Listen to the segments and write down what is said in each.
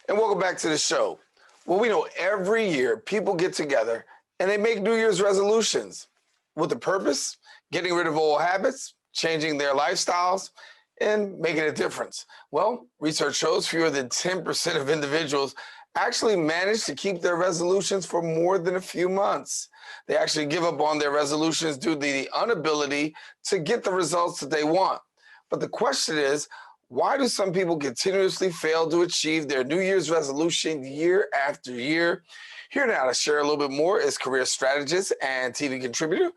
And welcome back to the show. Well, we know every year people get together and they make New Year's resolutions with the purpose, getting rid of old habits, changing their lifestyles, and making a difference. Well, research shows fewer than 10% of individuals actually manage to keep their resolutions for more than a few months. They actually give up on their resolutions due to the inability to get the results that they want. But the question is, why do some people continuously fail to achieve their New Year's resolution year after year? Here now to share a little bit more is career strategist and TV contributor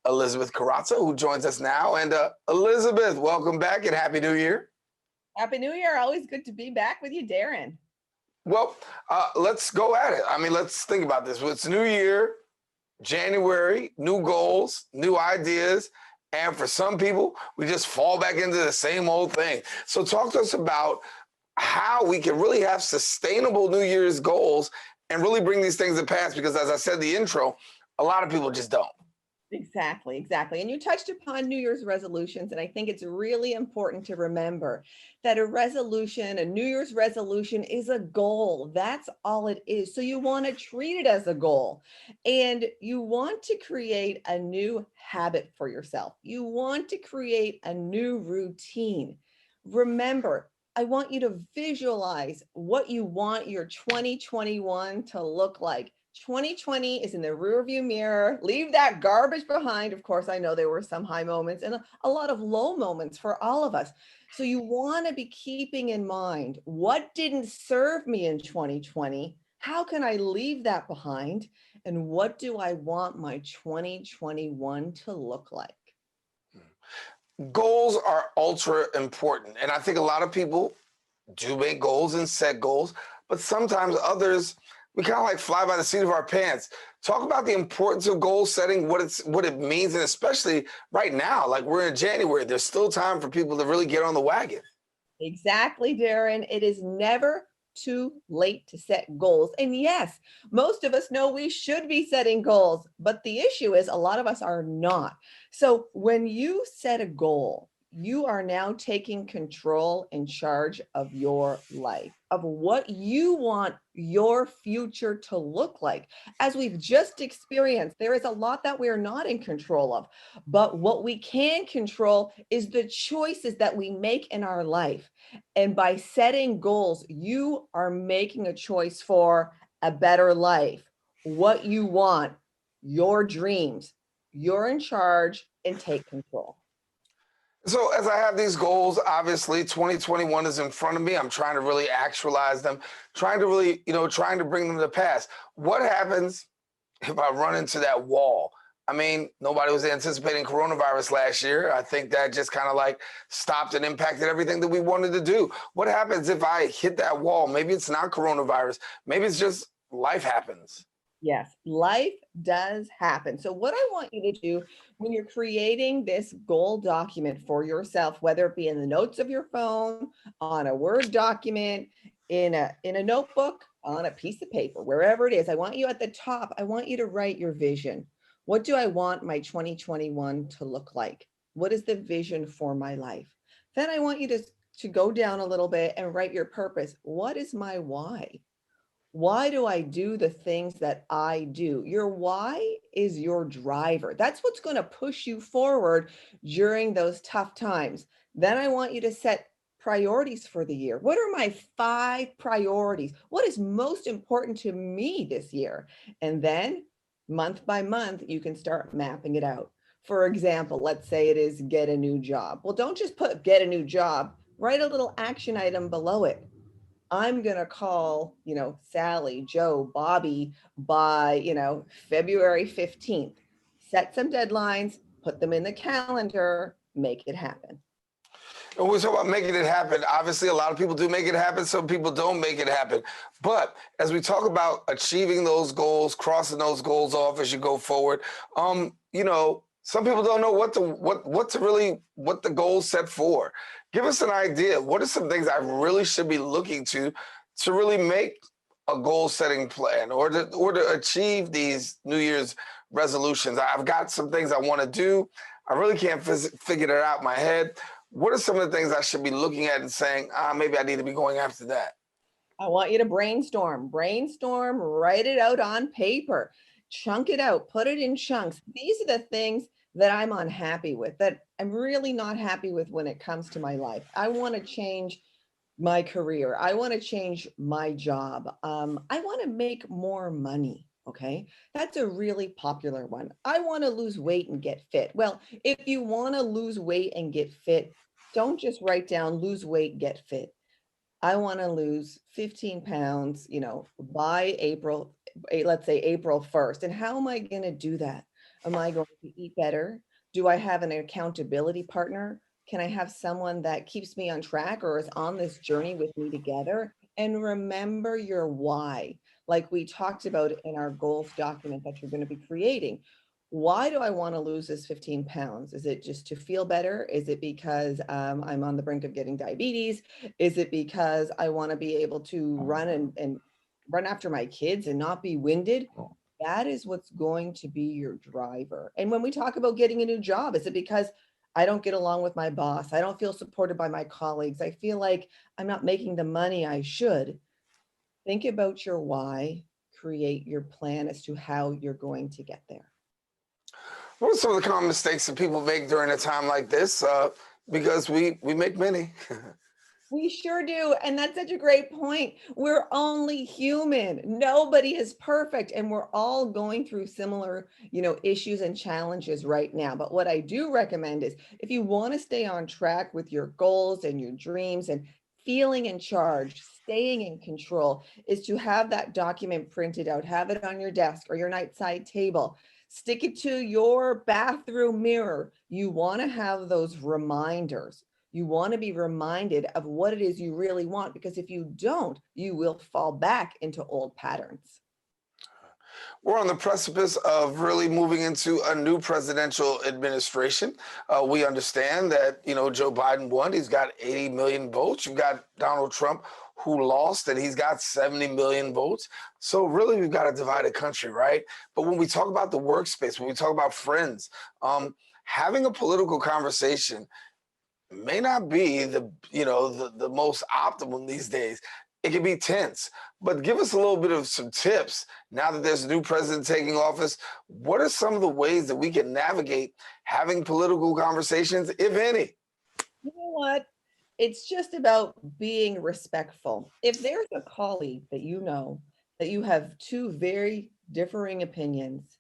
Elizabeth Carrazzo, who joins us now. And Elizabeth, welcome back and Happy New Year. Happy New Year. Always good to be back with you, Daren. Well, let's go at it. I mean, let's think about this. It's New Year, January, new goals, new ideas. And for some people, we just fall back into the same old thing. So talk to us about how we can really have sustainable New Year's goals and really bring these things to pass. Because as I said in the intro, a lot of people just don't. Exactly. And you touched upon New Year's resolutions, and I think it's really important to remember that a New Year's resolution is a goal. That's all it is. So you want to treat it as a goal, and you want to create a new habit for yourself. You want to create a new routine. Remember, I want you to visualize what you want your 2021 to look like. 2020 is in the rearview mirror. Leave that garbage behind. Of course, I know there were some high moments and a lot of low moments for all of us. So you want to be keeping in mind, what didn't serve me in 2020? How can I leave that behind? And what do I want my 2021 to look like? Goals are ultra important. And I think a lot of people do make goals and set goals, but sometimes others, we kind of like fly by the seat of our pants. Talk about the importance of goal setting, what it means, and especially right now, like we're in January, there's still time for people to really get on the wagon. Exactly, Daren. It is never too late to set goals. And yes, most of us know we should be setting goals, but the issue is a lot of us are not. So when you set a goal, you are now taking control and charge of your life, of what you want your future to look like. As we've just experienced, there is a lot that we are not in control of, but what we can control is the choices that we make in our life. And by setting goals, you are making a choice for a better life, what you want, your dreams. You're in charge and take control. So as I have these goals, obviously 2021 is in front of me. I'm trying to really actualize them, trying to really, trying to bring them to pass. What happens if I run into that wall? I mean, nobody was anticipating coronavirus last year. I think that just kind of like stopped and impacted everything that we wanted to do. What happens if I hit that wall? Maybe it's not coronavirus. Maybe it's just life happens. Yes, life does happen. So what I want you to do when you're creating this goal document for yourself, whether it be in the notes of your phone, on a Word document, in a notebook, on a piece of paper, wherever it is, I want you at the top, I want you to write your vision. What do I want my 2021 to look like? What is the vision for my life? Then I want you to go down a little bit and write your purpose. What is my why? Why do I do the things that I do? Your why is your driver. That's what's going to push you forward during those tough times. Then I want you to set priorities for the year. What are my 5 priorities? What is most important to me this year? And then month by month, you can start mapping it out. For example, let's say it is get a new job. Well, don't just put get a new job, write a little action item below it. I'm going to call, Sally, Joe, Bobby by, February 15th. Set some deadlines, put them in the calendar, make it happen. And we're talking about making it happen. Obviously, a lot of people do make it happen. Some people don't make it happen. But as we talk about achieving those goals, crossing those goals off as you go forward, some people don't know what the goals set for. Give us an idea. What are some things I really should be looking to really make a goal-setting plan or to achieve these New Year's resolutions? I've got some things I want to do. I really can't figure it out in my head. What are some of the things I should be looking at and saying, maybe I need to be going after that? I want you to brainstorm, write it out on paper, chunk it out, put it in chunks. These are the things that I'm unhappy with, that I'm really not happy with when it comes to my life. I want to change my career. I want to change my job. I want to make more money. Okay. That's a really popular one. I want to lose weight and get fit. Well, if you want to lose weight and get fit, don't just write down lose weight, get fit. I want to lose 15 pounds, by April, let's say April 1st. And how am I going to do that? Am I going to eat better? Do I have an accountability partner? Can I have someone that keeps me on track or is on this journey with me together? And remember your why, like we talked about in our goals document that you're going to be creating. Why do I want to lose this 15 pounds? Is it just to feel better? Is it because I'm on the brink of getting diabetes? Is it because I want to be able to run and run after my kids and not be winded? That is what's going to be your driver. And when we talk about getting a new job, is it because I don't get along with my boss? I don't feel supported by my colleagues. I feel like I'm not making the money I should. Think about your why, create your plan as to how you're going to get there. What are some of the common mistakes that people make during a time like this? Because we make many. We sure do. And that's such a great point. We're only human. Nobody is perfect. And we're all going through similar, issues and challenges right now. But what I do recommend is if you want to stay on track with your goals and your dreams and feeling in charge, staying in control, is to have that document printed out, have it on your desk or your nightside table. Stick it to your bathroom mirror. You want to have those reminders. You want to be reminded of what it is you really want, because if you don't, you will fall back into old patterns. We're on the precipice of really moving into a new presidential administration. We understand that, Joe Biden won. He's got 80 million votes. You've got Donald Trump, who lost, and he's got 70 million votes. So really, we've got a divided country, right? But when we talk about the workspace, when we talk about friends, having a political conversation may not be the most optimum these days. It can be tense, but give us a little bit of some tips now that there's a new president taking office. What are some of the ways that we can navigate having political conversations, if any? You know what? It's just about being respectful. If there's a colleague that that you have two very differing opinions,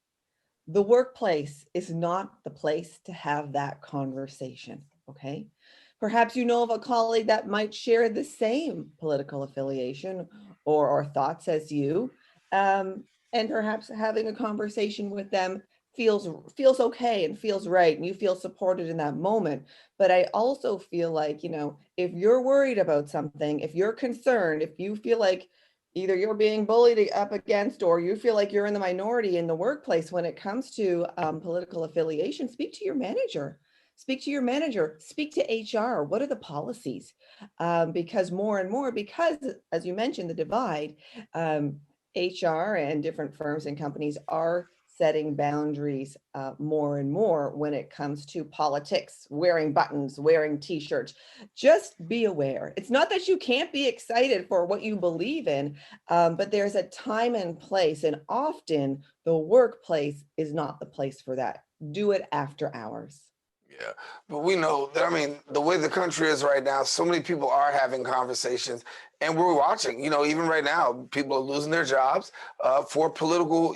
the workplace is not the place to have that conversation. Okay. Perhaps you know of a colleague that might share the same political affiliation or thoughts as you. And perhaps having a conversation with them feels okay and feels right, and you feel supported in that moment. But I also feel like, if you're worried about something, if you're concerned, if you feel like either you're being bullied up against, or you feel like you're in the minority in the workplace when it comes to political affiliation, speak to your manager. Speak to your manager, speak to HR. What are the policies? Because more and more, because as you mentioned, the divide, HR and different firms and companies are setting boundaries more and more when it comes to politics, wearing buttons, wearing t-shirts. Just be aware. It's not that you can't be excited for what you believe in, but there's a time and place, and often the workplace is not the place for that. Do it after hours. Yeah, but we know that, the way the country is right now, so many people are having conversations, and we're watching, even right now, people are losing their jobs for political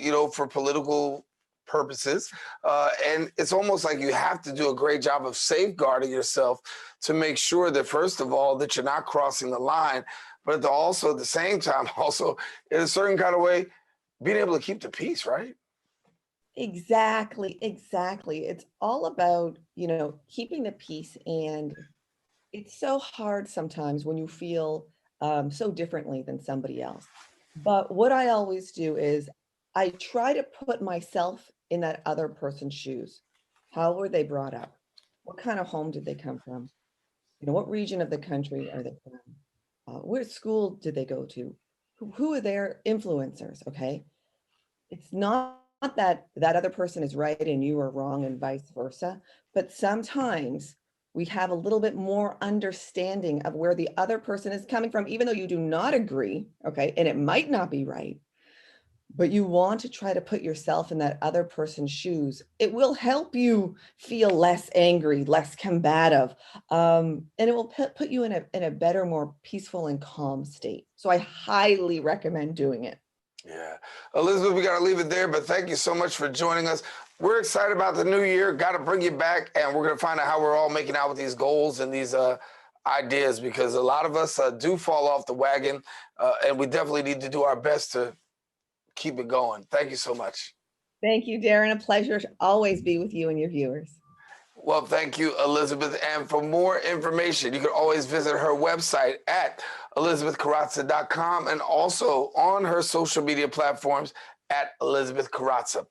purposes. And it's almost like you have to do a great job of safeguarding yourself to make sure that, first of all, that you're not crossing the line, but also at the same time, also in a certain kind of way, being able to keep the peace, right? Exactly, exactly. It's all about, keeping the peace. And it's so hard sometimes when you feel so differently than somebody else. But what I always do is I try to put myself in that other person's shoes. How were they brought up? What kind of home did they come from? What region of the country are they from? Where school did they go to? Who are their influencers? Okay. It's not that that other person is right and you are wrong and vice versa, but sometimes we have a little bit more understanding of where the other person is coming from, even though you do not agree, okay, and it might not be right, but you want to try to put yourself in that other person's shoes. It will help you feel less angry, less combative, and it will put you in a better, more peaceful and calm state. So I highly recommend doing it. Yeah. Elizabeth, we got to leave it there, but thank you so much for joining us. We're excited about the new year. Got to bring you back, and we're going to find out how we're all making out with these goals and these ideas, because a lot of us do fall off the wagon, and we definitely need to do our best to keep it going. Thank you so much. Thank you, Daren. A pleasure to always be with you and your viewers. Well, thank you, Elizabeth. And for more information, you can always visit her website at elizabethcarrazzo.com and also on her social media platforms at Elizabeth Carrazzo.